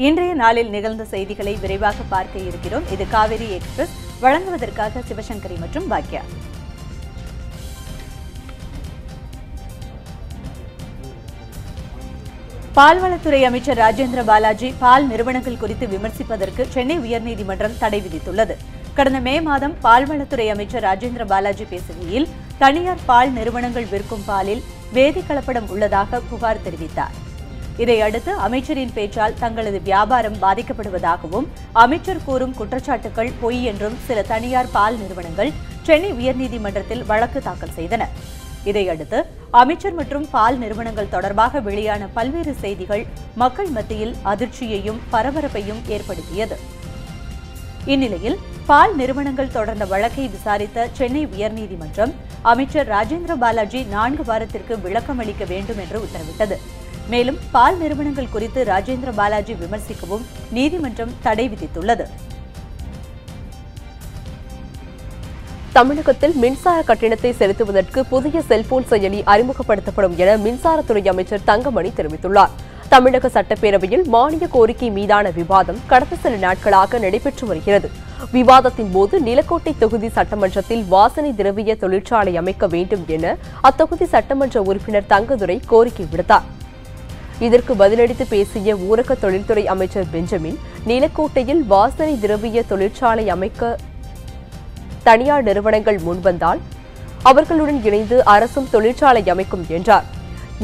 இன்றைய நாளில் நிகழ்ந்த செய்திகளை விரைவாக பார்க்க இருக்கிறோம். இது காவேரி எக்ஸ்பிரஸ். வழங்குவதற்காக சிவசங்கரி மற்றும் பாக்யா. பால்வளத்துறை அமைச்சர் ராஜேந்திர பாலாஜி பால் நிறுவனங்கள் குறித்து விமர்சிப்பதற்கு சென்னை உயர்நீதிமன்றம் தடை விதித்துள்ளது. கடந்த மே மாதம் பால்வளத்துறை அமைச்சர் ராஜேந்திர பாலாஜி பேசுகையில் தனியார் பால் நிறுவனங்கள் விற்கும் பாலில் வேதிக்கலப்படம் உள்ளதாக புகார் தெரிவித்தார். இதையடுத்து அமைச்சரின் பேச்சால் தங்களது வியாபாரம் பாதிக்கப்படுவதாகவும் அமைச்சர் கூறும் குற்றச்சாட்டுகள் பொய் என்றும் சில தனியார் பால் நிறுவனங்கள் சென்னை உயர்நீதிமன்றத்தில் வழக்கு தாக்கல் செய்தன. இதையடுத்து அமைச்சர் மற்றும் பால் நிறுவனங்கள் தொடர்பாக வெளியான பல்வேறு செய்திகள் மக்கள் மத்தியில் அதிர்ச்சியையும் பரபரப்பையும் ஏற்படுத்தியது. இந்நிலையில் பால் நிறுவனங்கள் தொடர்ந்த வழக்கை விசாரித்த சென்னை உயர்நீதிமன்றம் அமைச்சர் ராஜேந்திர பாலாஜி 4 வாரத்திற்கு விளக்கம் அளிக்க வேண்டும் என்று உத்தரவிட்டது. மேலும் பால் நிறுவனங்கள் குறித்து ராஜேந்திர பாலாஜி விமர்சிக்கவும் நீதிமன்றம் தடை விதித்துள்ளது. தமிழகத்தில் மின்சார கட்டணத்தை செலுத்துவதற்கு புதிய செல்போன் செயலி அறிமுகப்படுத்தப்படும் என மின்சாரத்துறை அமைச்சர் தங்கமணி தெரிவித்துள்ளார். தமிழக சட்டப்பேரவையில் மானிய கோரிக்கை மீதான விவாதம் கடந்த சில நாட்களாக நடைபெற்று வருகிறது. விவாதத்தின் போது நிலக்கோட்டை தொகுதி சட்டமன்றத்தில் வாசனை திரவிய தொழிற்சாலை அமைக்க வேண்டும் என அத்தொகுதி சட்டமன்ற உறுப்பினர் தங்கதுரை கோரிக்கை விடுத்தார். இதற்கு பதிலளித்து பேசிய ஊரக தொழில்துறை அமைச்சர் பெஞ்சமின், நிலக்கோட்டையில் வாசனை திரவிய தொழிற்சாலை அமைக்க தனியார் நிறுவனங்கள் முன்வந்தால் அவர்களுடன் இணைந்து அரசும் தொழிற்சாலை அமைக்கும் என்றார்.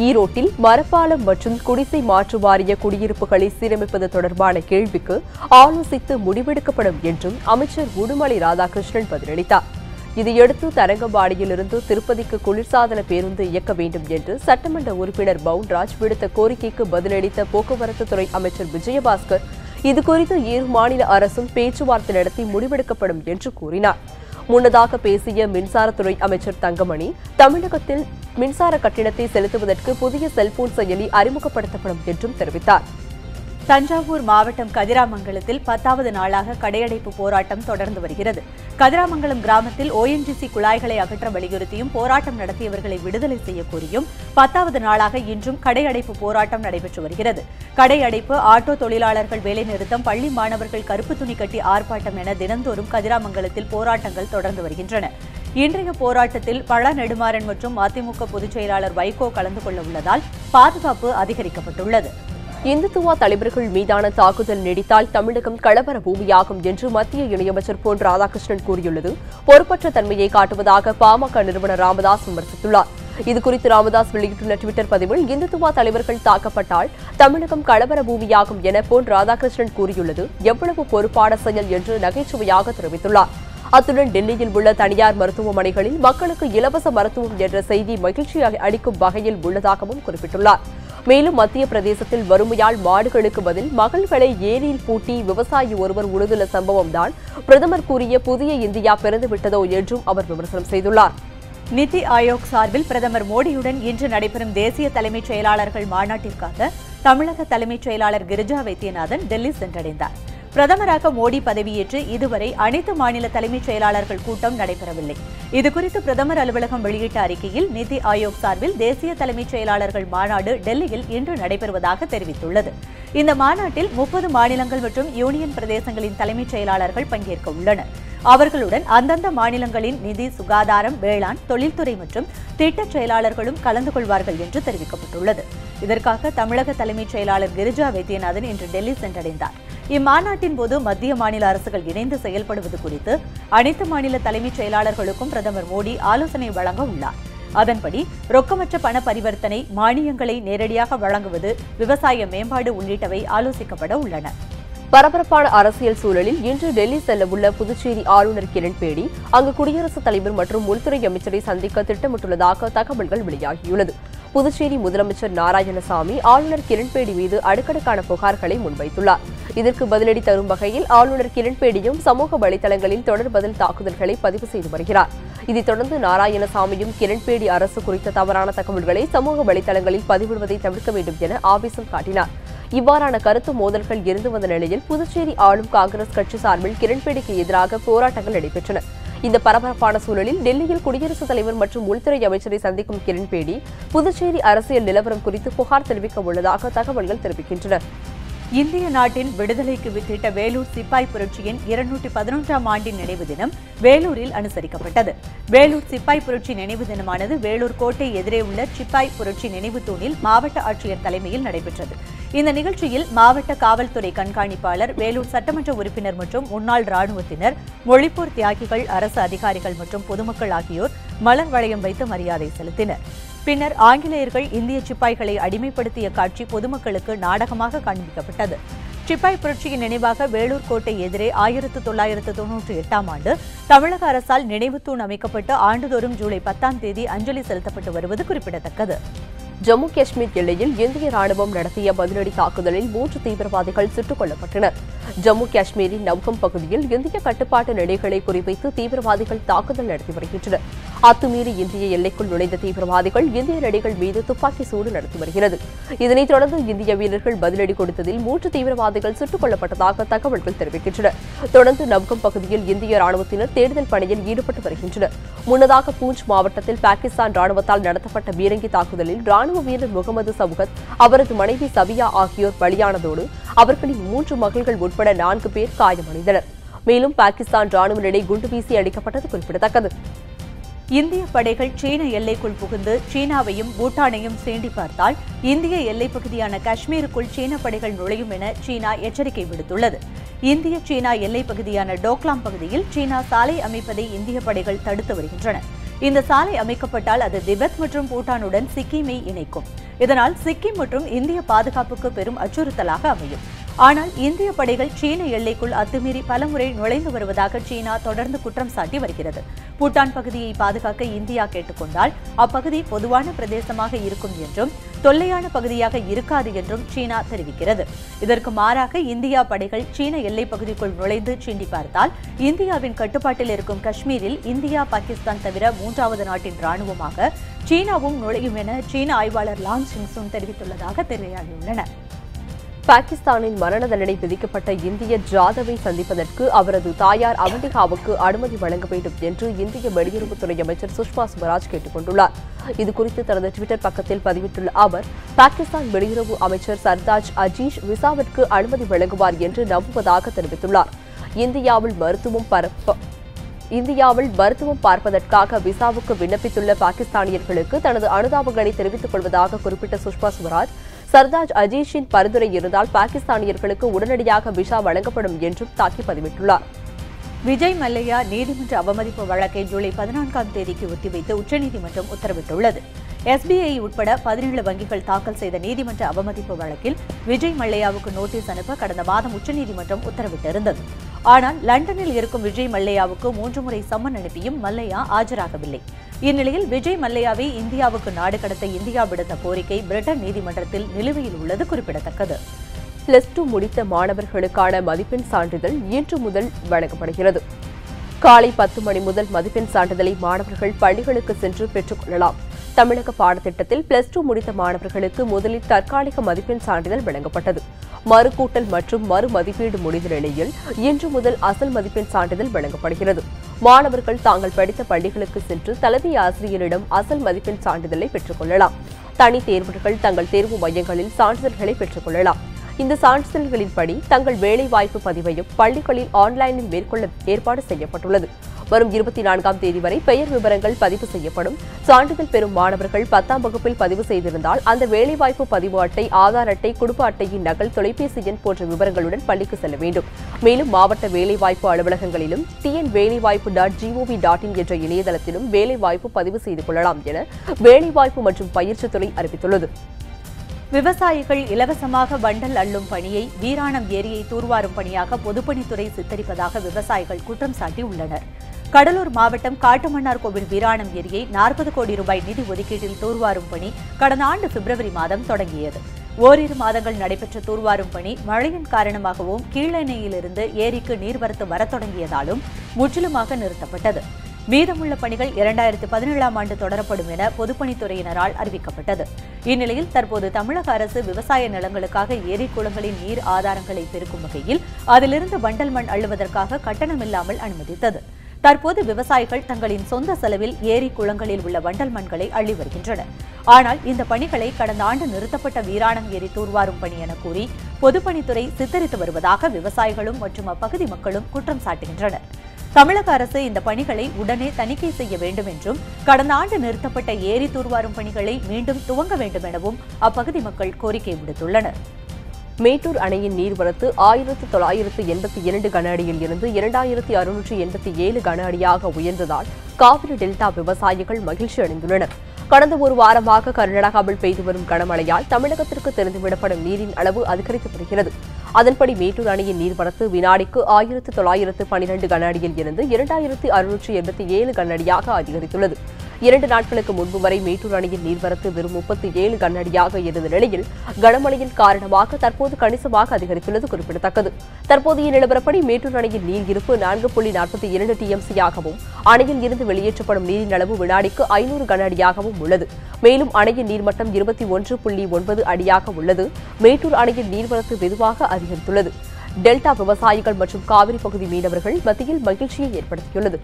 ஈரோட்டில் மரப்பாலம் மற்றும் குடிசை மாற்று வாரிய குடியிருப்புகளை சீரமைப்பது தொடர்பான கேள்விக்கு ஆலோசித்து முடிவெடுக்கப்படும் என்றும் அமைச்சர் உடுமலை ராதாகிருஷ்ணன் பதிலளித்தார். இதையடுத்து தரங்கம்பாடியிலிருந்து திருப்பதிக்கு குளிர்சாதன பேருந்து இயக்க வேண்டும் என்று சட்டமன்ற உறுப்பினர் பவுன்ராஜ் விடுத்த கோரிக்கைக்கு பதிலளித்த போக்குவரத்து துறை அமைச்சர் விஜயபாஸ்கர், இதுகுறித்து 7 மாநில அரசும் பேச்சுவார்த்தை நடத்தி முடிவெடுக்கப்படும் என்று கூறினார். முன்னதாக பேசிய மின்சாரத்துறை அமைச்சர் தங்கமணி, தமிழகத்தில் மின்சார கட்டணத்தை செலுத்துவதற்கு புதிய செல்போன் செயலி அறிமுகப்படுத்தப்படும் என்றும் தெரிவித்தார். தஞ்சாவூர் மாவட்டம் கதிராமங்கலத்தில் 10வது நாளாக கடையடைப்பு போராட்டம் தொடர்ந்து வருகிறது. கதிராமங்கலம் கிராமத்தில் ONGC குழாய்களை அகற்ற வலியுறுத்தியும் போராட்டம் நடத்தியவர்களை விடுதலை செய்ய கோரியும் 10வது நாளாக இன்றும் கடையடைப்பு போராட்டம் நடைபெற்று வருகிறது. கடையடைப்பு, ஆட்டோ தொழிலாளர்கள் வேலைநிறுத்தம், பள்ளி மாணவர்கள் கருப்பு துணி கட்டி ஆர்ப்பாட்டம் என தினந்தோறும் கதிராமங்கலத்தில் போராட்டங்கள் தொடர்ந்து வருகின்றன. இன்றைய போராட்டத்தில் பழ நெடுமாறன் மற்றும் அதிமுக பொதுச் செயலாளர் வைகோ கலந்து கொள்ள உள்ளதால் பாதுகாப்பு அதிகரிக்கப்பட்டுள்ளது. இந்துத்துவா தலைவர்கள் மீதான தாக்குதல் நீடித்தால் தமிழகம் கலவர பூமியாகும் என்று மத்திய இணையமைச்சர் பொன் ராதாகிருஷ்ணன் கூறியுள்ளது பொறுப்பற்ற தன்மையை காட்டுவதாக பாமக நிறுவனர் ராமதாஸ் விமர்சித்துள்ளார். இதுகுறித்து ராமதாஸ் வெளியிட்டுள்ள டுவிட்டர் பதிவில், இந்துத்துவா தலைவர்கள் தாக்கப்பட்டால் தமிழகம் கலவர பூமியாகும் என பொன் ராதாகிருஷ்ணன் கூறியுள்ளது எவ்வளவு பொறுப்பான செயல் என்று நகைச்சுவையாக தெரிவித்துள்ளார். அத்துடன் டெல்லியில் உள்ள தனியார் மருத்துவமனைகளில் மக்களுக்கு இலவச மருத்துவம் என்ற செய்தி மகிழ்ச்சி அளிக்கும் வகையில் உள்ளதாகவும் குறிப்பிட்டுள்ளார். மேலும் மத்திய பிரதேசத்தில் வறுமையால் மாடுகளுக்கு பதில் மகள்களை ஏரியில் பூட்டி விவசாயி ஒருவர் உழுதுள்ள சம்பவம்தான் பிரதமர் கூறிய புதிய இந்தியா பிறந்துவிட்டதோ என்றும் அவர் விமர்சனம் செய்துள்ளார். நிதி ஆயோக் சார்பில் பிரதமர் மோடியுடன் இன்று நடைபெறும் தேசிய தலைமைச் செயலாளர்கள் மாநாட்டிற்காக தமிழக தலைமைச் செயலாளர் கிரிஜா வைத்தியநாதன் டெல்லி சென்றடைந்தார். பிரதமராக மோடி பதவியேற்று இதுவரை அனைத்து மாநில தலைமைச் செயலாளர்கள் கூட்டம் நடைபெறவில்லை. இதுகுறித்து பிரதமர் அலுவலகம் வெளியிட்ட அறிக்கையில் நிதி ஆயோக் சார்பில் தேசிய தலைமைச் செயலாளர்கள் மாநாடு டெல்லியில் இன்று நடைபெறுவதாக தெரிவித்துள்ளது. இந்த மாநாட்டில் 30 மாநிலங்கள் மற்றும் யூனியன் பிரதேசங்களின் தலைமைச் செயலாளர்கள் பங்கேற்க உள்ளனர். அவர்களுடன் அந்தந்த மாநிலங்களின் நிதி, சுகாதாரம், வேளாண், தொழில்துறை மற்றும் திட்டச் செயலாளர்களும் கலந்து கொள்வார்கள் என்று தெரிவிக்கப்பட்டுள்ளது. இதற்காக தமிழக தலைமைச் செயலாளர் கிரிஜா வைத்தியநாதன் இன்று டெல்லி சென்றடைந்தார். இம்மாநாட்டின் போது மத்திய மாநில அரசுகள் இணைந்து செயல்படுவது குறித்து அனைத்து மாநில தலைமைச் செயலாளர்களுக்கும் பிரதமர் மோடி ஆலோசனை வழங்க உள்ளார். அதன்படி ரொக்கமற்ற பண பரிவர்த்தனை, மானியங்களை நேரடியாக வழங்குவது, விவசாய மேம்பாடு உள்ளிட்டவை ஆலோசிக்கப்பட உள்ளன. பரபரப்பான அரசியல் சூழலில் இன்று டெல்லி செல்லவுள்ள புதுச்சேரி ஆளுநர் கிரண்பேடி அங்கு குடியரசுத் தலைவர் மற்றும் உள்துறை அமைச்சரை சந்திக்க திட்டமிட்டுள்ளதாக தகவல்கள் வெளியாகியுள்ளது. புதுச்சேரி முதலமைச்சர் நாராயணசாமி ஆளுநர் கிரண்பேடி மீது அடுக்கடுக்கான புகார்களை முன்வைத்துள்ளார். இதற்கு பதிலடி தரும் வகையில் ஆளுநர் கிரண்பேடியும் சமூக வலைதளங்களில் தொடர் பதில் தாக்குதல்களை பதிவு செய்து வருகிறார். இதைத் தொடர்ந்து நாராயணசாமியும் கிரண்பேடி அரசு குறித்த தவறான தகவல்களை சமூக வலைதளங்களில் பதிவிடுவதை தவிர்க்க வேண்டும் என ஆவேசம் காட்டினார். இவ்வாறான கருத்து மோதல்கள் இருந்து வந்த நிலையில் புதுச்சேரி ஆளும் காங்கிரஸ் கட்சி சார்பில் கிரண்பேடிக்கு எதிராக போராட்டங்கள் நடைபெற்றன. இந்த பரபரப்பான சூழலில் டெல்லியில் குடியரசுத் தலைவர் மற்றும் உள்துறை அமைச்சரை சந்திக்கும் கிரண்பேடி புதுச்சேரி அரசியல் நிலவரம் குறித்து புகார் தெரிவிக்க உள்ளதாக தகவல்கள் தெரிவிக்கின்றன. இந்திய நாட்டின் விடுதலைக்கு வித்திட்ட வேலூர் சிப்பாய் புரட்சியின் 211ஆம் ஆண்டின் நினைவு தினம் வேலூரில் அனுசரிக்கப்பட்டது. வேலூர் சிப்பாய் புரட்சி நினைவு தினமானது வேலூர் கோட்டை எதிரே உள்ள சிப்பாய் புரட்சி நினைவு தூணில் மாவட்ட ஆட்சியர் தலைமையில் நடைபெற்றது. இந்த நிகழ்ச்சியில் மாவட்ட காவல்துறை கண்காணிப்பாளர், வேலூர் சட்டமன்ற உறுப்பினர் மற்றும் முன்னாள் ராணுவத்தினர், மொழிப்போர் தியாகிகள், அரசு அதிகாரிகள் மற்றும் பொதுமக்கள் ஆகியோர் மலர் வளையம் வைத்து மரியாதை செலுத்தினர். பின்னர் ஆங்கிலேயர்கள் இந்திய சிப்பாய்களை அடிமைப்படுத்திய காட்சி பொதுமக்களுக்கு நாடகமாக காண்பிக்கப்பட்டது. சிப்பாய் புரட்சியின் நினைவாக வேலூர் கோட்டை எதிரே 1998ஆம் ஆண்டு தமிழக அரசால் நினைவு தூண் அமைக்கப்பட்டு ஆண்டுதோறும் ஜூலை 10ஆம் தேதி அஞ்சலி செலுத்தப்பட்டு வருவது குறிப்பிடத்தக்கது. ஜம்மு காஷ்மீர் எல்லையில் இந்திய ராணுவம் நடத்திய பதிலடி தாக்குதலில் 3 தீவிரவாதிகள் சுட்டுக் கொல்லப்பட்டனர். ஜம்மு காஷ்மீரின் நவ்கம் பகுதியில் இந்திய கட்டுப்பாட்டு நிலைகளை குறிவைத்து தீவிரவாதிகள் தாக்குதல் நடத்தி வருகின்றனர். அத்துமீறி இந்திய எல்லைக்குள் நுழைந்த தீவிரவாதிகள் இந்திய நடிகள் மீது துப்பாக்கி சூடு நடத்தி வருகிறது. இதனைத் தொடர்ந்து இந்திய வீரர்கள் பதிலடி கொடுத்ததில் 3 தீவிரவாதிகள் சுட்டுக் கொல்லப்பட்டதாக தகவல்கள் தெரிவிக்கின்றன. தொடர்ந்து நவ்கம் பகுதியில் இந்திய ராணுவத்தினர் தேடுதல் பணியில் ஈடுபட்டு வருகின்றனர். முன்னதாக பூஞ்ச் மாவட்டத்தில் பாகிஸ்தான் ராணுவத்தால் நடத்தப்பட்ட பீரங்கி தாக்குதலில் ராணுவ வீரர் முகமது சவுகத், அவரது மனைவி சபியா ஆகியோர் பலியானதோடு அவர்களின் 3 மகள்கள் உட்பட 4 பேர் காயமடைந்தனர். மேலும் பாகிஸ்தான் ராணுவ நிலை குண்டு வீசி அடிக்கப்பட்டது குறிப்பிடத்தக்கது. இந்திய படைகள் சீன எல்லைக்குள் புகுந்து சீனாவையும் பூட்டானையும் சீண்டி பார்த்தால் இந்திய எல்லைப் பகுதியான காஷ்மீருக்குள் சீன படைகள் நுழையும் என சீனா எச்சரிக்கை விடுத்துள்ளது. இந்திய சீனா எல்லைப் பகுதியான டோக்லாம் பகுதியில் சீனா சாலை அமைப்பதை இந்திய படைகள் தடுத்து வருகின்றன. இந்த சாலை அமைக்கப்பட்டால் அது திபெத் மற்றும் பூட்டானுடன் சிக்கிமை இணைக்கும். இதனால் சிக்கிம் மற்றும் இந்திய பாதுகாப்புக்கு பெரும் அச்சுறுத்தலாக அமையும். ஆனால் இந்திய படைகள் சீன எல்லைக்குள் அத்துமீறி பலமுறை நுழைந்து வருவதாக சீனா தொடர்ந்து குற்றம் சாட்டி வருகிறது. பூட்டான் பகுதியை பாதுகாக்க இந்தியா கேட்டுக்கொண்டால் அப்பகுதி பொதுவான பிரதேசமாக இருக்கும் என்றும் தொல்லையான பகுதியாக இருக்காது என்றும் சீனா தெரிவிக்கிறது. இதற்கு மாறாக இந்தியா படைகள் சீன எல்லைப் பகுதிக்குள் நுழைந்து சீண்டி பார்த்தால் இந்தியாவின் கட்டுப்பாட்டில் இருக்கும் காஷ்மீரில் இந்தியா, பாகிஸ்தான் தவிர 3வது நாட்டின் ராணுவமாக சீனாவும் நுழையும் என சீன ஆய்வாளர் லாங் சிங்சுன் தெரிவித்துள்ளதாக தெரிவித்துள்ளன. பாகிஸ்தானின் மரண தண்டனை விதிக்கப்பட்ட இந்திய ஜாதவை சந்திப்பதற்கு அவரது தாயார் அவந்திகாவுக்கு அனுமதி வழங்க வேண்டும் என்று இந்திய வெளியுறவுத்துறை அமைச்சர் சுஷ்மா ஸ்வராஜ் கேட்டுக் கொண்டுள்ளார். இதுகுறித்து தனது டுவிட்டர் பக்கத்தில் பதிவிட்டுள்ள அவர், பாகிஸ்தான் வெளியுறவு அமைச்சர் சர்தாஜ் அஜீஸ் விசாவிற்கு அனுமதி வழங்குவார் என்று நம்புவதாக தெரிவித்துள்ளார். இந்தியாவில் மருத்துவம் பார்ப்பதற்காக விசாவுக்கு விண்ணப்பித்துள்ள பாகிஸ்தானியர்களுக்கு தனது அனுதாபங்களை தெரிவித்துக் கொள்வதாக குறிப்பிட்ட சுஷ்மா ஸ்வராஜ், சர்தாஜ் அஜீஸின் பரிந்துரை இருந்தால் பாகிஸ்தானியர்களுக்கு உடனடியாக விசா வழங்கப்படும் என்றும் தாக்கி பதிவிட்டுள்ளார். விஜய் மல்லையா நீதிமன்ற அவமதிப்பு வழக்கை ஜூலை 14ஆம் தேதிக்கு ஒத்திவைத்து உச்சநீதிமன்றம் உத்தரவிட்டுள்ளது. SBI உட்பட 17 வங்கிகள் தாக்கல் செய்த நீதிமன்ற அவமதிப்பு வழக்கில் விஜய் மல்லையாவுக்கு நோட்டீஸ் அனுப்ப கடந்த மாதம் உச்சநீதிமன்றம் உத்தரவிட்டிருந்தது. ஆனால் லண்டனில் இருக்கும் விஜய் மல்லையாவுக்கு 3 முறை சம்மன் அனுப்பியும் மல்லையா ஆஜராகவில்லை. இந்நிலையில் விஜய் மல்லையாவை இந்தியாவுக்கு நாடு கடத்த இந்தியா விடுத்த கோரிக்கை பிரிட்டன் நீதிமன்றத்தில் நிலுவையில் உள்ளது குறிப்பிடத்தக்கது. +2 முடித்த மாணவர்களுக்கான மதிப்பெண் சான்றிதழ் இன்று முதல் வழங்கப்படுகிறது. காலை 10 மணி முதல் மதிப்பெண் சான்றிதழை மாணவர்கள் பள்ளிகளுக்கு சென்று பெற்றுக் கொள்ளலாம். தமிழக பாடத்திட்டத்தில் +2 முடித்த மாணவர்களுக்கு முதலில் தற்காலிக மதிப்பெண் சான்றிதழ் வழங்கப்பட்டது. மறுகூட்டல் மற்றும் மறு மதிப்பீடு முடிந்த நிலையில் இன்று முதல் அசல் மதிப்பெண் சான்றிதழ் வழங்கப்படுகிறது. மாணவர்கள் தாங்கள் படித்த பள்ளிகளுக்கு சென்று தலைமை ஆசிரியரிடம் அசல் மதிப்பெண் சான்றிதழை பெற்றுக் கொள்ளலாம். தனி தேர்வர்கள் தங்கள் தேர்வு மையங்களில் சான்றிதழ்களை பெற்றுக் கொள்ளலாம். இந்த சான்றிதழ்களின்படி தங்கள் வேலைவாய்ப்பு பதிவையும் பள்ளிகளில் ஆன்லைனில் மேற்கொள்ள ஏற்பாடு செய்யப்பட்டுள்ளது. வரும் 24ஆம் தேதி வரை பெயர் விவரங்கள் பதிவு செய்யப்படும். சான்றிதழ் பெறும் மாணவர்கள் 10ஆம் வகுப்பில் பதிவு செய்திருந்தால் அந்த வேலைவாய்ப்பு பதிவு அட்டை, ஆதார் அட்டை, குடும்ப அட்டையின் நகல், தொலைபேசி எண் போன்ற விவரங்களுடன் பள்ளிக்கு செல்ல வேண்டும். மேலும் மாவட்ட வேலைவாய்ப்பு அலுவலகங்களிலும் tnvelaivaaipu.gov.in என்ற இணையதளத்திலும் வேலைவாய்ப்பு பதிவு செய்து கொள்ளலாம் என வேலைவாய்ப்பு மற்றும் பயிற்சித்துறை அறிவித்துள்ளது. விவசாயிகள் இலவசமாக வண்டல் அள்ளும் பணியை வீராணம் ஏரியை தூர்வாரும் பணியாக பொதுப்பணித்துறை சித்தரிப்பதாக விவசாயிகள் குற்றம் சாட்டியுள்ளனர். கடலூர் மாவட்டம் காட்டுமன்னார்கோவில் வீராணம் ஏரியை 40 கோடி ரூபாய் நிதி ஒதுக்கீட்டில் தூர்வாரும் பணி கடந்த ஆண்டு பிப்ரவரி மாதம் தொடங்கியது. ஓரிரு மாதங்கள் நடைபெற்ற தூர்வாரும் பணி மழையின் காரணமாகவும் கீழணையிலிருந்து ஏரிக்கு நீர்வரத்து வரத் தொடங்கியதாலும் முற்றிலுமாக நிறுத்தப்பட்டது. மீதமுள்ள பணிகள் 2017ஆம் ஆண்டு தொடரப்படும் என பொதுப்பணித்துறையினரால் அறிவிக்கப்பட்டது. இந்நிலையில் தற்போது தமிழக அரசு விவசாய நிலங்களுக்காக ஏரி குளங்களின் நீர் ஆதாரங்களை பெருக்கும் வகையில் அதிலிருந்து வண்டல் மண் அள்ளுவதற்காக கட்டணமில்லாமல் அனுமதித்தது. தற்போது விவசாயிகள் தங்களின் சொந்த செலவில் ஏரி குளங்களில் உள்ள வண்டல் மண்களை அள்ளி வருகின்றனர். ஆனால் இந்த பணிகளை கடந்த ஆண்டு நிறுத்தப்பட்ட வீராணம் ஏரி தூர்வாரும் பணி என கூறி பொதுப்பணித்துறை சித்தரித்து வருவதாக விவசாயிகளும் மற்றும் அப்பகுதி மக்களும் குற்றம் சாட்டுகின்றனர். தமிழக அரசு இந்த பணிகளை உடனே தணிக்கை செய்ய வேண்டும் என்றும் கடந்த ஆண்டு நிறுத்தப்பட்ட ஏரி தூர்வாரும் பணிகளை மீண்டும் துவங்க வேண்டும் எனவும் அப்பகுதி மக்கள் கோரிக்கை விடுத்துள்ளனர். மேட்டூர் அணையின் நீர்வரத்து 1982 கன அடியில் இருந்து 2687 கன அடியாக உயர்ந்ததால் காவிரி டெல்டா விவசாயிகள் மகிழ்ச்சி அடைந்துள்ளனர். கடந்த ஒரு வாரமாக கர்நாடகாவில் பெய்து வரும் கனமழையால் தமிழகத்திற்கு திறந்துவிடப்படும் நீரின் அளவு அதிகரித்து வருகிறது. அதன்படி மேட்டூர் அணையின் நீர்வரத்து வினாடிக்கு 1912 கன அடியில் இருந்து 2687 கன அடியாக அதிகரித்துள்ளது. 2 நாட்களுக்கு முன்பு வரை மேட்டூர் அணையின் நீர்வரத்து வெறும் 37 கன அடியாக இருந்த நிலையில் கனமழையின் காரணமாக தற்போது கணிசமாக அதிகரித்துள்ளது குறிப்பிடத்தக்கது. தற்போதைய நிலவரப்படி மேட்டூர் அணையின் நீர் இருப்பு 4.42 TMC-யாகவும் அணையில் இருந்து வெளியேற்றப்படும் நீரின் அளவு வினாடிக்கு 500 கன அடியாகவும் உள்ளது. மேலும் அணையின் நீர்மட்டம் 21.9 அடியாக உள்ளது. மேட்டூர் அணையின் நீர்வரத்து வெகுவாக அதிகரித்துள்ளது. டெல்டா விவசாயிகள் மற்றும் காவிரி பகுதி மீனவர்கள் மத்தியில் மகிழ்ச்சியை ஏற்படுத்தியுள்ளது.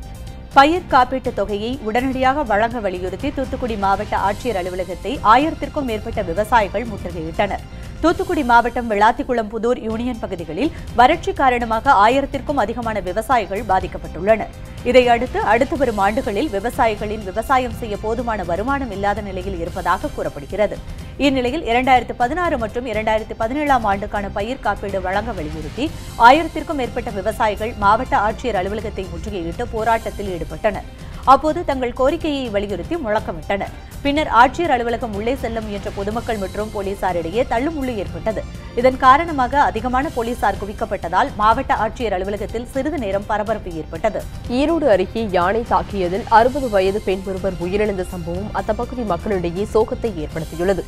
பயிர் காப்பீட்டுத் தொகையை உடனடியாக வழங்க வலியுறுத்தி தூத்துக்குடி மாவட்ட ஆட்சியர் அலுவலகத்தை 1000க்கும் மேற்பட்ட விவசாயிகள் முற்றுகையிட்டனர். தூத்துக்குடி மாவட்டம் விளாத்திக்குளம் புதூர் யூனியன் பகுதிகளில் வறட்சி காரணமாக 1000க்கும் அதிகமான விவசாயிகள் பாதிக்கப்பட்டுள்ளனர். இதையடுத்து அடுத்து வரும் ஆண்டுகளில் விவசாயிகளின் விவசாயம் செய்ய போதுமான வருமானம் இல்லாத நிலையில் இருப்பதாக கூறப்படுகிறது. இந்நிலையில் 2016 மற்றும் 2017 ஆண்டுக்கான பயிர் காப்பீடு வழங்க வலியுறுத்தி 1000க்கும் மேற்பட்ட விவசாயிகள் மாவட்ட ஆட்சியர் அலுவலகத்தை முற்றுகையிட்டு போராட்டத்தில் ஈடுபட்டனர். அப்போது தங்கள் கோரிக்கையை வலியுறுத்தி முழக்கமிட்டனர். பின்னர் ஆட்சியர் அலுவலகம் உள்ளே செல்ல முயன்ற பொதுமக்கள் மற்றும் போலீசாரிடையே தள்ளுமுள்ளு ஏற்பட்டது. இதன் காரணமாக அதிகமான போலீசார் குவிக்கப்பட்டதால் மாவட்ட ஆட்சியர் அலுவலகத்தில் சிறிது நேரம் பரபரப்பு ஏற்பட்டது. ஈரோடு அருகே யானை தாக்கியதில் 60 வயது பெண் ஒருவர் உயிரிழந்த சம்பவம் அப்பகுதி மக்களிடையே சோகத்தை ஏற்படுத்தியுள்ளது.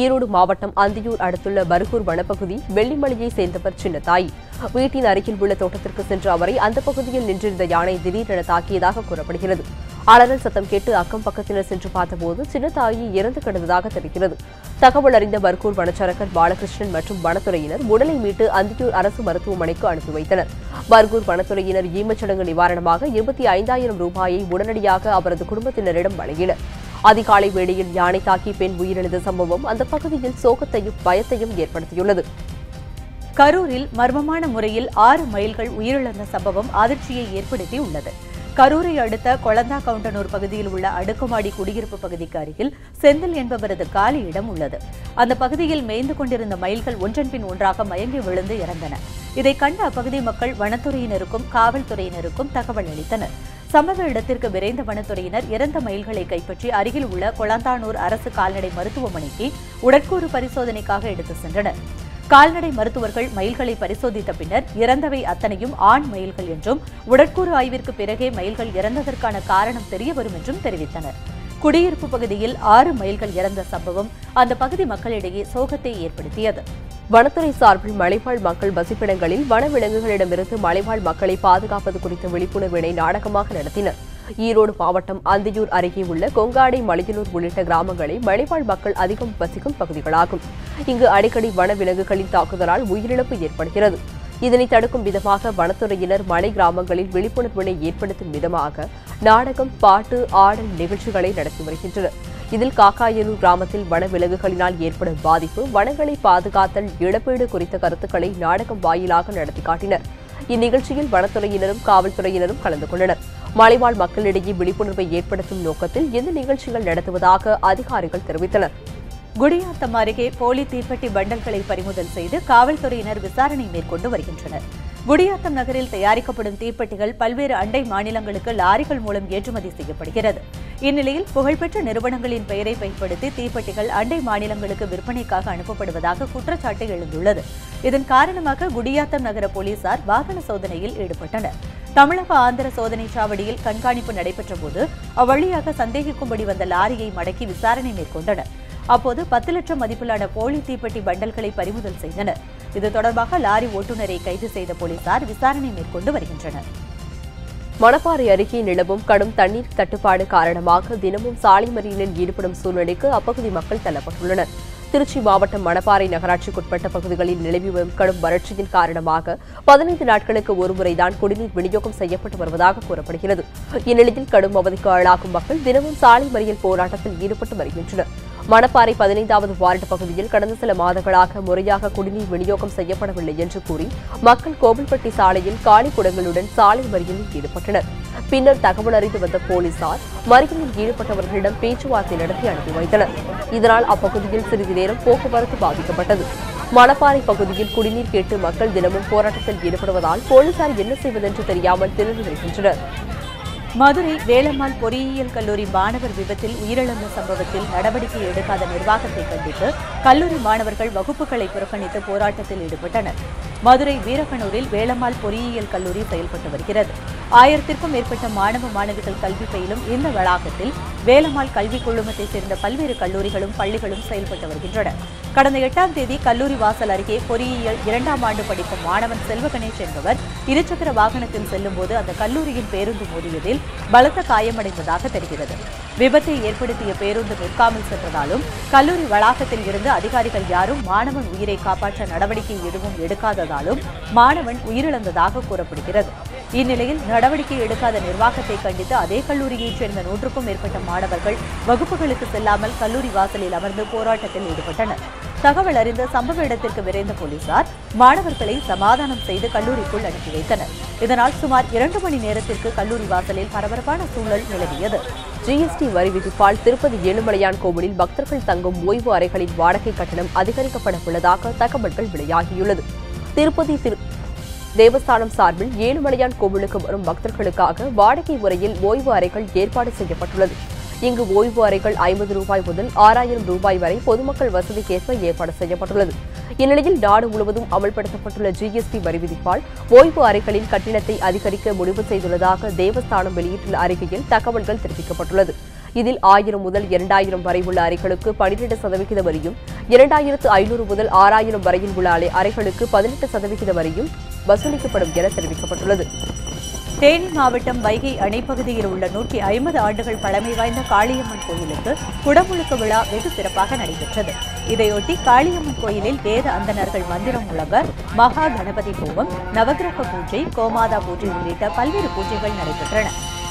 ஈரோடு மாவட்டம் அந்தியூர் அடுத்துள்ள பர்கூர் வனப்பகுதி வெள்ளிமலையை சேர்ந்தவர் சின்னத்தாய். வீட்டின் அருகில் உள்ள தோட்டத்திற்கு சென்ற அவரை அந்த பகுதியில் நின்றிருந்த யானை திடீரென தாக்கியதாக கூறப்படுகிறது. அலறல் சத்தம் கேட்டு அக்கம் பக்கத்தினர் சென்று பார்த்தபோது சின்னத்தாயி இறந்து கிடந்ததாக தெரிகிறது. தகவல் அறிந்த பர்கூர் வனச்சரகர் பாலகிருஷ்ணன் மற்றும் வனத்துறையினர் உடலை மீட்டு அந்தியூர் அரசு மருத்துவமனைக்கு அனுப்பி வைத்தனர். பர்கூர் வனத்துறையினர் ஈமச்சடங்கு நிவாரணமாக 25,000 ரூபாயை உடனடியாக அவரது குடும்பத்தினரிடம் வழங்கினர். அதிகாலை வேளையில் யானை தாக்கி பெண் உயிரிழந்த சம்பவம் அந்த பகுதியில் சோகத்தையும் பயத்தையும் ஏற்படுத்தியுள்ளது. கரூரில் மர்மமான முறையில் 6 மயில்கள் உயிரிழந்த சம்பவம் அதிர்ச்சியை ஏற்படுத்தியுள்ளது. கரூரை அடுத்த கொளந்தாகவுண்டனூர் பகுதியில் உள்ள அடுக்குமாடி குடியிருப்பு பகுதிக்கு அருகில் செந்தில் என்பவரது காலி இடம் உள்ளது. அந்த பகுதியில் மேய்ந்து கொண்டிருந்த மயில்கள் ஒன்றன் பின் ஒன்றாக மயங்கி விழுந்து இறந்தன. இதை கண்ட அப்பகுதி மக்கள் வனத்துறையினருக்கும் காவல்துறையினருக்கும் தகவல் அளித்தனர். சம்பவ இடத்திற்கு விரைந்த வனத்துறையினர் இறந்த மயில்களை கைப்பற்றி அருகில் உள்ள கொளந்தானூர் அரசு கால்நடை மருத்துவமனைக்கு உடற்கூறு பரிசோதனைக்காக எடுத்து சென்றனர். கால்நடை மருத்துவர்கள் மயில்களை பரிசோதித்த பின்னர் இறந்தவை அத்தனையும் ஆண் மயில்கள் என்றும் உடற்கூறு ஆய்விற்கு பிறகே மயில்கள் இறந்ததற்கான காரணம் தெரியவரும் என்றும் தெரிவித்தனர். குடியிருப்பு பகுதியில் 6 மயில்கள் இறந்த சம்பவம் அந்த பகுதி மக்களிடையே சோகத்தை ஏற்படுத்தியது. வனத்துறை சார்பில் மலைவாழ் மக்கள் வசிப்பிடங்களில் வனவிலங்குகளிடமிருந்து மலைவாழ் மக்களை பாதுகாப்பது குறித்த விழிப்புணர்வினை நாடகமாக நடத்தினர். ஈரோடு மாவட்டம் அந்தியூர் அருகே உள்ள கொங்காடை மலையனூர் உள்ளிட்ட கிராமங்களை மலைவாழ் மக்கள் அதிகம் வசிக்கும் பகுதிகளாகும். இங்கு அடிக்கடி வனவிலங்குகளின் தாக்குதலால் உயிரிழப்பு ஏற்படுகிறது. இதனை தடுக்கும் விதமாக வனத்துறையினர் மலை கிராமங்களில் விழிப்புணர்வினை ஏற்படுத்தும் விதமாக நாடகம், பாட்டு, ஆடல் நிகழ்ச்சிகளை நடத்தி வருகின்றனர். இதில் காக்காயனூர் கிராமத்தில் வனவிலங்குகளினால் ஏற்படும் பாதிப்பு, வனங்களை பாதுகாத்தல், இழப்பீடு குறித்த கருத்துக்களை நாடகம் வாயிலாக நடத்தி காட்டினர். இந்நிகழ்ச்சியில் வனத்துறையினரும் காவல்துறையினரும் கலந்து கொண்டனர். மலைவாழ் மக்களிடையே விழிப்புணர்வை ஏற்படுத்தும் நோக்கத்தில் இந்த நிகழ்ச்சிகள் நடத்துவதாக அதிகாரிகள் தெரிவித்தனர். குடியாத்தம் அருகே போலி தீப்பெட்டி பண்டல்களை பறிமுதல் செய்து காவல்துறையினர் விசாரணை மேற்கொண்டு வருகின்றனர். குடியாத்தம் நகரில் தயாரிக்கப்படும் தீப்பெட்டிகள் பல்வேறு அண்டை மாநிலங்களுக்கு லாரிகள் மூலம் ஏற்றுமதி செய்யப்படுகிறது. இந்நிலையில் புகழ்பெற்ற நிறுவனங்களின் பெயரை பயன்படுத்தி தீப்பெட்டிகள் அண்டை மாநிலங்களுக்கு விற்பனைக்காக அனுப்பப்படுவதாக குற்றச்சாட்டு எழுந்துள்ளது. இதன் காரணமாக குடியாத்தம் நகர போலீசார் வாகன சோதனையில் ஈடுபட்டனர். தமிழக ஆந்திர சோதனை சாவடியில் கண்காணிப்பு நடைபெற்ற போது அவ்வழியாக சந்தேகிக்கும்படி வந்த லாரியை மடக்கி விசாரணை மேற்கொண்டனர். அப்போது 10 லட்சம் மதிப்பிலான போலி தீப்பெட்டி பண்டல்களை பறிமுதல் செய்தனர். இது தொடர்பாக லாரி ஓட்டுநரை கைது செய்த போலீசார் விசாரணை மேற்கொண்டு வருகின்றனர். மணப்பாறை அருகே நிலவும் கடும் தண்ணீர் தட்டுப்பாடு காரணமாக தினமும் சாலை மறியலில் ஈடுபடும் சூழ்நிலைக்கு அப்பகுதி மக்கள் தள்ளப்பட்டுள்ளனர். திருச்சி மாவட்டம் மணப்பாறை நகராட்சிக்குட்பட்ட பகுதிகளில் நிலவி வரும் கடும் வறட்சியின் காரணமாக 15 நாட்களுக்கு ஒருமுறைதான் குடிநீர் விநியோகம் செய்யப்பட்டு வருவதாக கூறப்படுகிறது. இந்நிலையில் கடும் அவதிக்கு ஆளாகும் மக்கள் தினமும் சாலை மறியல் போராட்டத்தில் ஈடுபட்டு வருகின்றனர். மணப்பாறை 15வது வார்டு பகுதியில் கடந்த சில மாதங்களாக முறையாக குடிநீர் விநியோகம் செய்யப்படவில்லை என்று கூறி மக்கள் கோவில்பட்டி சாலையில் காலி குடங்களுடன் சாலை மறியலில் ஈடுபட்டனர். பின்னர் தகவல் அறிந்து வந்த போலீசார் மறியலில் ஈடுபட்டவர்களிடம் பேச்சுவார்த்தை நடத்தி அனுப்பி வைத்தனர். இதனால் அப்பகுதியில் சிறிது நேரம் போக்குவரத்து பாதிக்கப்பட்டது. மணப்பாறை பகுதியில் குடிநீர் கேட்டு மக்கள் தினமும் போராட்டத்தில் ஈடுபடுவதால் போலீசார் என்ன செய்வதென்று தெரியாமல் திணறி வருகின்றனர். மதுரை வேலம்மாள் பொறியியல் கல்லூரி மாணவர் விபத்தில் உயிரிழந்த சம்பவத்தில் நடவடிக்கை எடுக்காத நிர்வாகத்தை கண்டித்து கல்லூரி மாணவர்கள் வகுப்புகளை புறக்கணித்து போராட்டத்தில் ஈடுபட்டனர். மதுரை வீரகனூரில் வேலம்மாள் பொறியியல் கல்லூரி செயல்பட்டு வருகிறது. 1000க்கும் மேற்பட்ட மாணவ மாணவிகள் கல்வி பயிலும் இந்த வளாகத்தில் வேலம்மாள் கல்விக் குழுமத்தைச் சேர்ந்த பல்வேறு கல்லூரிகளும் பள்ளிகளும் செயல்பட்டு வருகின்றன. கடந்த 8ஆம் தேதி கல்லூரி வாசல் அருகே பொறியியல் 2ஆம் ஆண்டு படிக்கும் மாணவன் செல்வகணேஷ் என்பவர் இருசக்கர வாகனத்தில் செல்லும்போது அந்த கல்லூரியின் பேருந்து மோதியதில் பலத்த காயமடைந்ததாக தெரிகிறது. விபத்தை ஏற்படுத்திய பேருந்து நிற்காமல் சென்றதாலும் கல்லூரி வளாகத்தில் இருந்து அதிகாரிகள் யாரும் மாணவன் உயிரை காப்பாற்ற நடவடிக்கை எதுவும் எடுக்காததாலும் மாணவன் உயிரிழந்ததாக கூறப்படுகிறது. இந்நிலையில் நடவடிக்கை எடுக்காத நிர்வாகத்தை கண்டித்து அதே கல்லூரியைச் சேர்ந்த 100க்கும் மேற்பட்ட மாணவர்கள் வகுப்புகளுக்கு செல்லாமல் கல்லூரி வாசலில் அமர்ந்து போராட்டத்தில் ஈடுபட்டனர். தகவல் அறிந்த சம்பவ இடத்திற்கு விரைந்த போலீசார் மாணவர்களை சமாதானம் செய்து கல்லூரிக்குள் அனுப்பி வைத்தனர். இதனால் சுமார் 2 மணி நேரத்திற்கு கல்லூரி வாசலில் பரபரப்பான சூழல் நிலவியது. ஜிஎஸ்டி வரி விதிப்பால் திருப்பதி ஏழுமலையான் கோவிலில் பக்தர்கள் தங்கும் ஓய்வு அறைகளின் வாடகை கட்டணம் அதிகரிக்கப்பட உள்ளதாக தகவல்கள் வெளியாகியுள்ளது. திருப்பதி தேவஸ்தானம் சார்பில் ஏழுமலையான் கோவிலுக்கு வரும் பக்தர்களுக்காக வாடகை முறையில் ஓய்வு அறைகள் ஏற்பாடு செய்யப்பட்டுள்ளது. இங்கு ஓய்வு அறைகள் 50 ரூபாய் முதல் 6000 ரூபாய் வரை பொதுமக்கள் வசதிக்கேற்ப ஏற்பாடு செய்யப்பட்டுள்ளது. இந்நிலையில் நாடு முழுவதும் அமல்படுத்தப்பட்டுள்ள ஜிஎஸ்டி வரி விதிப்பால் ஓய்வு அறைகளின் கட்டணத்தை அதிகரிக்க முடிவு செய்துள்ளதாக தேவஸ்தானம் வெளியிட்டுள்ள அறிக்கையில் தகவல்கள் தெரிவிக்கப்பட்டுள்ளது. இதில் 1000 முதல் 2000 வரை உள்ள அறைகளுக்கு 12% வரியும், 2500 முதல் 6000 வரையில் உள்ள அறைகளுக்கு 18% வரியும் வசூலிக்கப்படும் என தெரிவிக்கப்பட்டுள்ளது. தேனி மாவட்டம் வைகை அணைப்பகுதியில் உள்ள 150 ஆண்டுகள் பழமை வாய்ந்த காளியம்மன் கோயிலுக்கு குடமுழுக்கு விழா வெகு சிறப்பாக நடைபெற்றது. இதையொட்டி காளியம்மன் கோயிலில் வேத அந்தணர்கள் மந்திரம் முழங்க மகா கணபதி ஹோமம், நவகிரக பூஜை, கோமாதா பூஜை உள்ளிட்ட பல்வேறு பூஜைகள் நடைபெற்றன.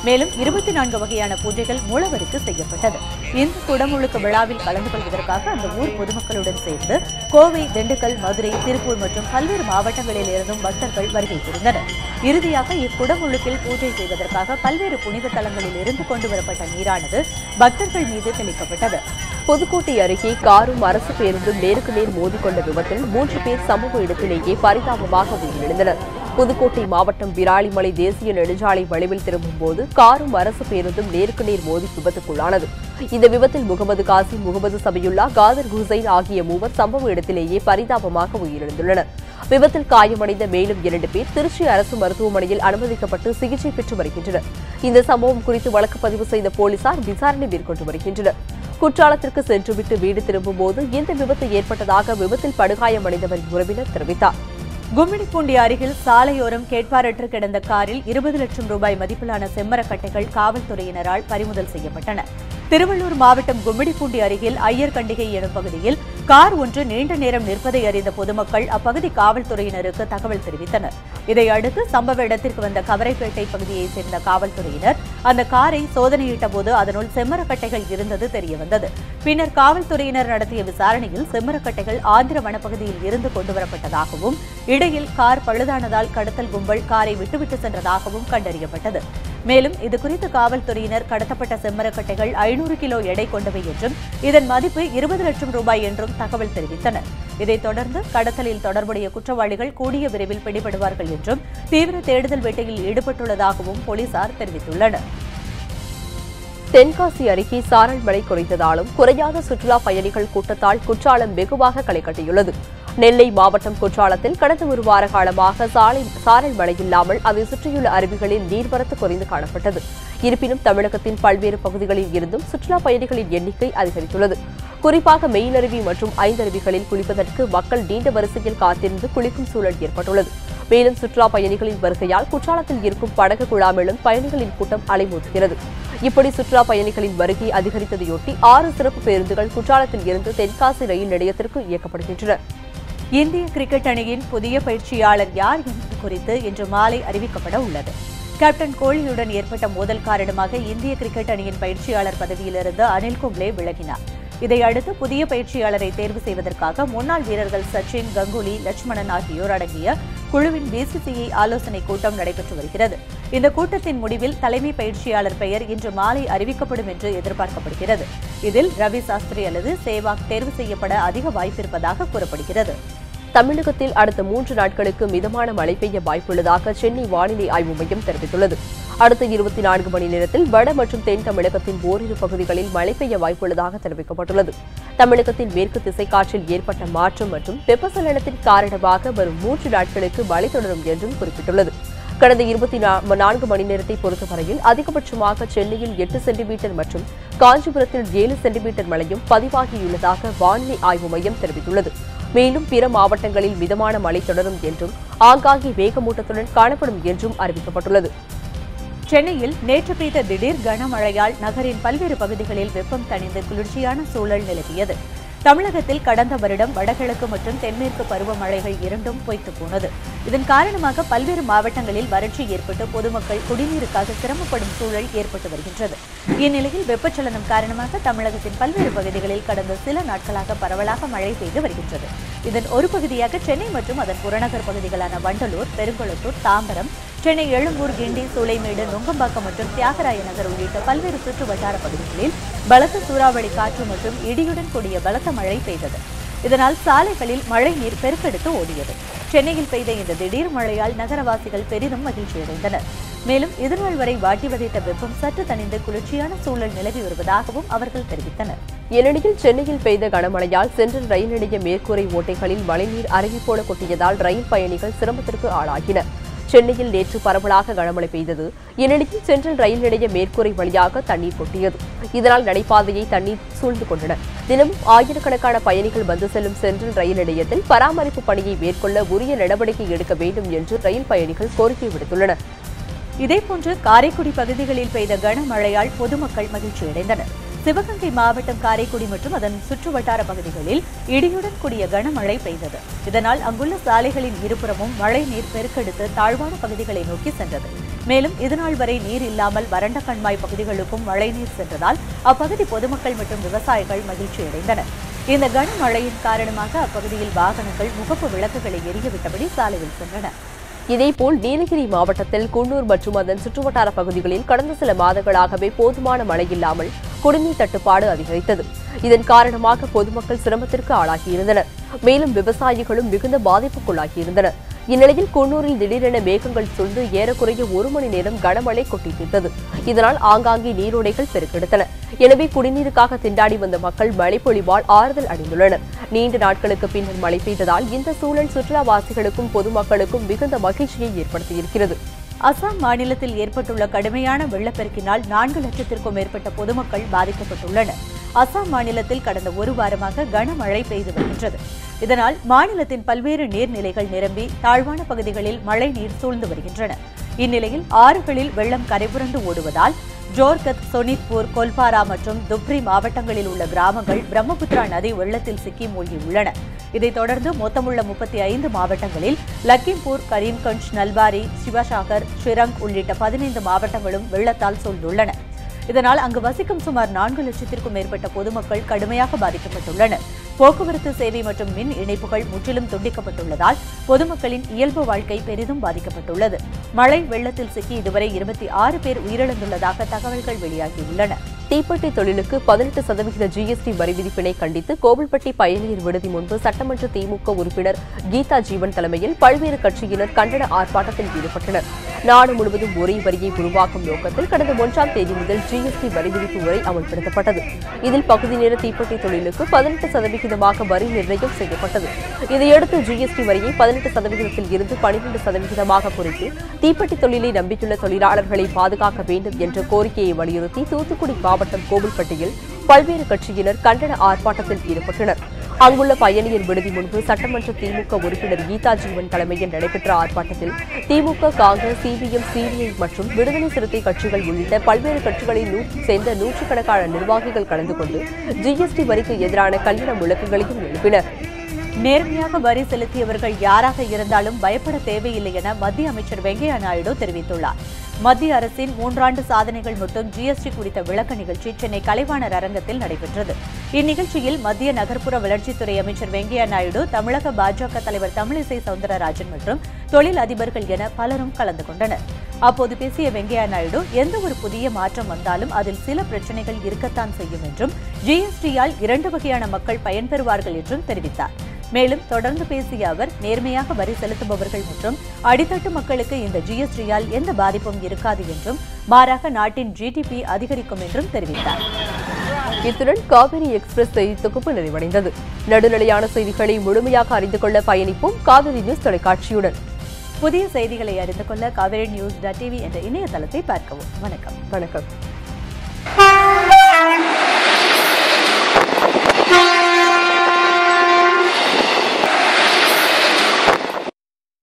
மேலும் 24 வகையான பூஜைகள் மூலவருக்கு செய்யப்பட்டது. இந்த குடமுழுக்கு விழாவில் கலந்து கொள்வதற்காக அந்த ஊர் பொதுமக்களுடன் சேர்ந்து கோவை, திண்டுக்கல், மதுரை, திருப்பூர் மற்றும் பல்வேறு மாவட்டங்களில் இருந்தும் பக்தர்கள் வருகை புரிந்தனர். இறுதியாக இக்குடமுழுக்கில் பூஜை செய்வதற்காக பல்வேறு புனித தலங்களில் இருந்து கொண்டுவரப்பட்ட நீரானது பக்தர்கள் மீது தெளிக்கப்பட்டது. புதுக்கோட்டை அருகே காரும் அரசு பேருந்தும் நேருக்கு நேர் மோதிக்கொண்ட விபத்தில் 3 பேர் சம்பவ இடத்திலேயே பரிதாபமாக உயிரிழந்தனர். புதுக்கோட்டை மாவட்டம் விராலிமலை தேசிய நெடுஞ்சாலை வளைவில் திரும்பும்போது காரும் அரசு பேருந்தும் நேருக்கு நேர் மோதி விபத்துக்குள்ளானது. இந்த விபத்தில் முகமது காசிம், முகமது சபியுல்லா, காதர் ஹுசைன் ஆகிய 3 சம்பவ இடத்திலேயே பரிதாபமாக உயிரிழந்துள்ளனர். விபத்தில் காயமடைந்த மேலும் 2 பேர் திருச்சி அரசு மருத்துவமனையில் அனுமதிக்கப்பட்டு சிகிச்சை பெற்று வருகின்றனர். இந்த சம்பவம் குறித்து வழக்கு பதிவு செய்த போலீசார் விசாரணை மேற்கொண்டு வருகின்றனர். குற்றாலத்திற்கு சென்றுவிட்டு வீடு திரும்பும்போது இந்த விபத்து ஏற்பட்டதாக விபத்தில் படுகாயமடைந்தவரின் உறவினர் தெரிவித்தார். கும்மிடிப்பூண்டி அருகில் சாலையோரம் கேட்பாரற்று கிடந்த காரில் 20 லட்சம் ரூபாய் மதிப்பிலான செம்மரக்கட்டைகள் காவல்துறையினரால் பறிமுதல் செய்யப்பட்டன. திருவள்ளூர் மாவட்டம் கும்மிடிப்பூண்டி அருகில் ஐயர்கண்டிகை எனும் பகுதியில் கார் ஒன்று நீண்ட நேரம் நிற்பதை அறிந்த பொதுமக்கள் அப்பகுதி காவல்துறையினருக்கு தகவல் தெரிவித்தனர். இதையடுத்து சம்பவ இடத்திற்கு வந்த கவரைப்பேட்டை பகுதியைச் சேர்ந்த காவல்துறையினர் அந்த காரை சோதனையிட்ட போது அதனுள் செம்மரக்கட்டைகள் இருந்தது தெரியவந்தது. பின்னர் காவல்துறையினர் நடத்திய விசாரணையில் செம்மரக்கட்டைகள் ஆந்திர வனப்பகுதியில் இருந்து கொண்டுவரப்பட்டதாகவும், இடையில் கார் பழுதானதால் கடத்தல் கும்பல் காரை விட்டுவிட்டு சென்றதாகவும் கண்டறியப்பட்டது. மேலும் இதுகுறித்து காவல்துறையினர் கடத்தப்பட்ட செம்மரக்கட்டைகள் 500 கிலோ எடை கொண்டவை என்றும் இதன் மதிப்பு 20 லட்சம் ரூபாய் என்றும் தகவல் தெரிவித்தனர். இதைத் தொடர்ந்து கடத்தலில் தொடர்புடைய குற்றவாளிகள் கூடிய விரைவில் பிடிபடுவார்கள் என்றும் தீவிர தேடுதல் வேட்டையில் ஈடுபட்டுள்ளதாகவும் போலீசார் தெரிவித்துள்ளனர். தென்காசி அருகே சாரல் மழை குறைந்ததாலும் குறையாத சுற்றுலா பயணிகள் கூட்டத்தால் குற்றாலம் வெகுவாக களை கட்டியுள்ளது. நெல்லை மாவட்டம் குற்றாலத்தில் கடந்த 1 வார காலமாக சாரல் மழை இல்லாமல் அதை சுற்றியுள்ள அருவிகளில் நீர்வரத்து குறைந்து காணப்பட்டது. இருப்பினும் தமிழகத்தின் பல்வேறு பகுதிகளில் இருந்தும் சுற்றுலா பயணிகளின் எண்ணிக்கை அதிகரித்துள்ளது. குறிப்பாக மெயினருவி மற்றும் ஐந்தருவிகளில் குளிப்பதற்கு மக்கள் நீண்ட வரிசையில் காத்திருந்து குளிக்கும் சூழல் ஏற்பட்டுள்ளது. மேலும் சுற்றுலா பயணிகளின் வருகையால் குற்றாலத்தில் இருக்கும் படகு குழாமிலும் பயணிகளின் கூட்டம் அலைமோதுகிறது. இப்படி சுற்றுலா பயணிகளின் வருகை அதிகரித்ததையொட்டி 6 சிறப்பு பேருந்துகள் குற்றாலத்தில் இருந்து தென்காசி ரயில் நிலையத்திற்கு இயக்கப்படுகின்றன. இந்திய கிரிக்கெட் அணியின் புதிய பயிற்சியாளர் யார் என்பது குறித்து இன்று மாலை அறிவிக்கப்பட உள்ளது. கேப்டன் கோலியுடன் ஏற்பட்ட மோதல் காரணமாக இந்திய கிரிக்கெட் அணியின் பயிற்சியாளர் பதவியிலிருந்து அனில் கும்ப்ளே விலகினார். இதையடுத்து புதிய பயிற்சியாளரை தேர்வு செய்வதற்காக முன்னாள் வீரர்கள் சச்சின், கங்குலி, லட்சுமணன் ஆகியோர் அடங்கிய குழுவின் பிசிசிஐ ஆலோசனை கூட்டம் நடைபெற்று வருகிறது. இந்த கூட்டத்தின் முடிவில் தலைமை பயிற்சியாளர் பெயர் இன்று மாலை அறிவிக்கப்படும் என்று எதிர்பார்க்கப்படுகிறது. இதில் ரவி சாஸ்திரி அல்லது சேவாக் தேர்வு செய்யப்பட அதிக வாய்ப்பிருப்பதாக கூறப்படுகிறது. தமிழகத்தில் அடுத்த 3 நாட்களுக்கு மிதமான மழை பெய்ய வாய்ப்புள்ளதாக சென்னை வானிலை ஆய்வு மையம் தெரிவித்துள்ளது. அடுத்த 24 மணி நேரத்தில் வட மற்றும் தென் தமிழகத்தின் ஓரிரு பகுதிகளில் மழை பெய்ய வாய்ப்புள்ளதாக தெரிவிக்கப்பட்டுள்ளது. தமிழகத்தின் மேற்கு திசைக்காற்றில் ஏற்பட்ட மாற்றம் மற்றும் வெப்பசலனத்தின் காரணமாக வரும் 3 நாட்களுக்கு மழை தொடரும் என்றும் குறிப்பிட்டுள்ளது. கடந்த 24 மணி நேரத்தை பொறுத்தவரையில் அதிகபட்சமாக சென்னையில் 8 சென்டிமீட்டர் மற்றும் காஞ்சிபுரத்தில் 7 சென்டிமீட்டர் மழையும் பதிவாகியுள்ளதாக வானிலை ஆய்வு மையம் தெரிவித்துள்ளது. மேலும் பிற மாவட்டங்களில் மிதமான மழை தொடரும் என்றும் ஆங்காங்கே வேகமூட்டத்துடன் காணப்படும் என்றும் அறிவிக்கப்பட்டுள்ளது. சென்னையில் நேற்று பெய்த திடீர் கனமழையால் நகரின் பல்வேறு பகுதிகளில் வெப்பம் தணிந்து குளிர்ச்சியான சூழல் நிலவியது. தமிழகத்தில் கடந்த வருடம் வடகிழக்கு மற்றும் தென்மேற்கு பருவமழைகள் இரண்டும் பொய்த்து போனது. இதன் காரணமாக பல்வேறு மாவட்டங்களில் வறட்சி ஏற்பட்டு பொதுமக்கள் குடிநீருக்காக சிரமப்படும் சூழல் ஏற்பட்டு வருகின்றது. இந்நிலையில் வெப்பச்சலனம் காரணமாக தமிழகத்தின் பல்வேறு பகுதிகளில் கடந்த சில நாட்களாக பரவலாக மழை பெய்து வருகின்றது. இதன் ஒரு பகுதியாக சென்னை மற்றும் அதன் புறநகர் பகுதிகளான வண்டலூர், பெருங்குளத்தூர், தாம்பரம், சென்னை எழும்பூர், கிண்டி, சூளைமேடு, நுங்கம்பாக்கம் மற்றும் தியாகராய நகர் உள்ளிட்ட பல்வேறு சுற்று வட்டார பகுதிகளில் பலத்த சூறாவளி காற்று மற்றும் இடியுடன் கூடிய பலத்த மழை பெய்தது. இதனால் சாலைகளில் மழை நீர் பெருக்கெடுத்து ஓடியது. சென்னையில் பெய்த இந்த திடீர் மழையால் நகரவாசிகள் பெரிதும் மகிழ்ச்சியடைந்தனர். மேலும் இதுநாள் வரை வாட்டி வதைத்த வெப்பம் சற்று தணிந்து குளிர்ச்சியான சூழல் நிலவி வருவதாகவும் அவர்கள் தெரிவித்தனர். இந்நிலையில் சென்னையில் பெய்த கனமழையால் சென்ட்ரல் ரயில் நிலைய மேற்கூரை ஓட்டைகளில் மழைநீர் அருவி போல கொட்டியதால் ரயில் பயணிகள் சிரமத்திற்கு ஆளாகினர். சென்னையில் நேற்று பரவலாக கனமழை பெய்தது. இந்நிலையில் சென்ட்ரல் ரயில் நிலைய மேற்கூரை வழியாக தண்ணீர் கொட்டியது. இதனால் நடைபாதையை தண்ணீர் சூழ்ந்து கொண்டன. தினமும் ஆயிரக்கணக்கான பயணிகள் வந்து செல்லும் சென்ட்ரல் ரயில் நிலையத்தில் பராமரிப்பு பணியை மேற்கொள்ள உரிய நடவடிக்கை எடுக்க வேண்டும் என்று ரயில் பயணிகள் கோரிக்கை விடுத்துள்ளனர். இதேபோன்று காரைக்குடி பகுதிகளில் பெய்த கனமழையால் பொதுமக்கள் மகிழ்ச்சியடைந்தனர். சிவகங்கை மாவட்டம் காரைக்குடி மற்றும் அதன் சுற்றுவட்டார பகுதிகளில் இடியுடன் கூடிய கனமழை பெய்தது. இதனால் அங்குள்ள சாலைகளின் இருபுறமும் மழை நீர் பெருக்கெடுத்து தாழ்வான பகுதிகளை நோக்கி சென்றது. மேலும் இதுநாள் வரை நீர் இல்லாமல் வறண்ட கண்மாய் பகுதிகளுக்கும் மழை நீர் சென்றதால் அப்பகுதி பொதுமக்கள் மற்றும் விவசாயிகள் மகிழ்ச்சியடைந்தனர். இந்த கனமழையின் காரணமாக அப்பகுதியில் வாகனங்கள் முகப்பு விளக்குகளை எரியவிட்டபடி சாலையில் சென்றன. இதேபோல் நீலகிரி மாவட்டத்தில் குன்னூர் மற்றும் அதன் சுற்றுவட்டார பகுதிகளில் கடந்த சில மாதங்களாகவே போதுமான மழை இல்லாமல் குடிநீர் தட்டுப்பாடு அதிகரித்தது. இதன் காரணமாக பொதுமக்கள் சிரமத்திற்கு ஆளாகியிருந்தனர். மேலும் விவசாயிகளும் மிகுந்த பாதிப்புக்குள்ளாகியிருந்தனர். இந்நிலையில் குன்னூரில் திடீரென மேகங்கள் சூழ்ந்து ஏறக்குறைய 1 மணி நேரம் கனமழை கொட்டி தீர்த்தது. இதனால் ஆங்காங்கே நீரோடைகள் பெருக்கெடுத்தன. எனவே குடிநீருக்காக திண்டாடி வந்த மக்கள் மழைப்பொழிவால் ஆறுதல் அடைந்துள்ளனர். நீண்ட நாட்களுக்கு பின்னர் மழை பெய்ததால் இந்த சூழல் சுற்றுலாவாசிகளுக்கும் பொதுமக்களுக்கும் மிகுந்த மகிழ்ச்சியை ஏற்படுத்தியிருக்கிறது. அசாம் மாநிலத்தில் ஏற்பட்டுள்ள கடுமையான வெள்ளப்பெருக்கினால் 4 லட்சத்திற்கும் மேற்பட்ட பொதுமக்கள் பாதிக்கப்பட்டுள்ளனர். அசாம் மாநிலத்தில் கடந்த 1 வாரமாக கனமழை பெய்து வருகின்றது. இதனால் மாநிலத்தின் பல்வேறு நீர்நிலைகள் நிரம்பி தாழ்வான பகுதிகளில் மழை நீர் சூழ்ந்து வருகின்றன. இந்நிலையில் ஆறுகளில் வெள்ளம் கரைபுரண்டு ஓடுவதால் ஜோர்கத், சோனித்பூர், கொல்பாரா மற்றும் துப்ரி மாவட்டங்களில் உள்ள கிராமங்கள் பிரம்மபுத்திரா நதி வெள்ளத்தில் சிக்கி மூழ்கியுள்ளன. இதைத் தொடர்ந்து மொத்தமுள்ள 35 மாவட்டங்களில் லக்கிம்பூர், கரீம்கஞ்ச், நல்பாரி, சிவசாகர், ஷிரங் உள்ளிட்ட 15 மாவட்டங்களும் வெள்ளத்தால் சூழ்ந்துள்ளன. இதனால் அங்கு வசிக்கும் சுமார் 4 லட்சத்திற்கும் மேற்பட்ட பொதுமக்கள் கடுமையாக பாதிக்கப்பட்டுள்ளனர். போக்குவரத்து சேவை மற்றும் மின் இணைப்புகள் முற்றிலும் துண்டிக்கப்பட்டுள்ளதால் பொதுமக்களின் இயல்பு வாழ்க்கை பெரிதும் பாதிக்கப்பட்டுள்ளது. மழை வெள்ளத்தில் சிக்கி இதுவரை 26 பேர் உயிரிழந்துள்ளதாக தகவல்கள் வெளியாகியுள்ளன. தீப்பெட்டி தொழிலுக்கு 18% ஜிஎஸ்டி வரி விதிப்பினை கண்டித்து கோவில்பட்டி பயணியர் விடுதி முன்பு சட்டமன்ற திமுக உறுப்பினர் கீதா ஜீவன் தலைமையில் பல்வேறு கட்சியினர் கண்டன ஆர்ப்பாட்டத்தில் ஈடுபட்டனர். நாடு முழுவதும் ஒரே வரியை உருவாக்கும் நோக்கத்தில் கடந்த 1ஆம் தேதி முதல் ஜிஎஸ்டி வரி விதிப்பு முறை அமல்படுத்தப்பட்டது. இதில் பகுதி நேர தீப்பெட்டி தொழிலுக்கு 18% வரி நிர்ணயம் செய்யப்பட்டது. இதையடுத்து ஜிஎஸ்டி வரியை 18% இருந்து 12% குறைத்து தீப்பெட்டி தொழிலை நம்பியுள்ள தொழிலாளர்களை பாதுகாக்க வேண்டும் என்ற கோரிக்கையை வலியுறுத்தி தூத்துக்குடி மாவட்டம் கோவில்பட்டியில் பல்வேறு கட்சியினர் கண்டன ஆர்ப்பாட்டத்தில் ஈடுபட்டனர். அங்குள்ள பயணியர் விடுதி முன்பு சட்டமன்ற திமுக உறுப்பினர் கீதா ஜீவன் தலைமையில் நடைபெற்ற ஆர்ப்பாட்டத்தில் திமுக, காங்கிரஸ், சிபிஎம், சிபிஐ மற்றும் விடுதலை சிறுத்தை கட்சிகள் உள்ளிட்ட பல்வேறு கட்சிகளில் சேர்ந்த நூற்றுக்கணக்கான நிர்வாகிகள் கலந்து கொண்டு ஜிஎஸ்டி வரிக்கு எதிரான கண்டன முழக்கங்களையும் எழுப்பினர். நேர்மையாக வரி செலுத்தியவர்கள் யாராக இருந்தாலும் பயப்பட தேவையில்லை என மத்திய அமைச்சர் வெங்கையா நாயுடு தெரிவித்துள்ளார். மத்திய அரசின் 3 ஆண்டு சாதனைகள் மற்றும் ஜிஎஸ்டி குறித்த விளக்க நிகழ்ச்சி சென்னை கலைவாணர் அரங்கத்தில் நடைபெற்றது. இந்நிகழ்ச்சியில் மத்திய நகர்ப்புற வளர்ச்சித்துறை அமைச்சர் வெங்கையா நாயுடு, தமிழக பாஜக தலைவர் தமிழிசை சவுந்தரராஜன் மற்றும் தொழில் அதிபர்கள் என பலரும் கலந்து கொண்டனர். அப்போது பேசிய வெங்கையா நாயுடு, எந்த ஒரு புதிய மாற்றம் வந்தாலும் அதில் சில பிரச்சனைகள் இருக்கத்தான் செய்யும் என்றும் ஜிஎஸ்டியால் 2 வகையான மக்கள் பயன்பெறுவார்கள் என்றும் தெரிவித்தார். மேலும் தொடர்ந்து பேசிய அவர், நேர்மையாக வரி செலுத்துபவர்கள் மற்றும் அடித்தட்டு மக்களுக்கு இந்த ஜிஎஸ்டியால் எந்த பாதிப்பும் இருக்காது என்றும் மாறாக நாட்டின் ஜிடிபி அதிகரிக்கும் என்றும் தெரிவித்தார். இத்துடன் காவிரி எக்ஸ்பிரஸ் செய்தி தொகுப்பு நிறைவடைந்தது. நடுநிலையான செய்திகளை முழுமையாக அறிந்து கொள்ள பயணிப்போம் காவிரி நியூஸ் தொலைக்காட்சியுடன். புதிய செய்திகளை அறிந்து கொள்ள காவிரி நியூஸ்.tv என்ற இணையதளத்தை பார்க்கவும். வணக்கம்.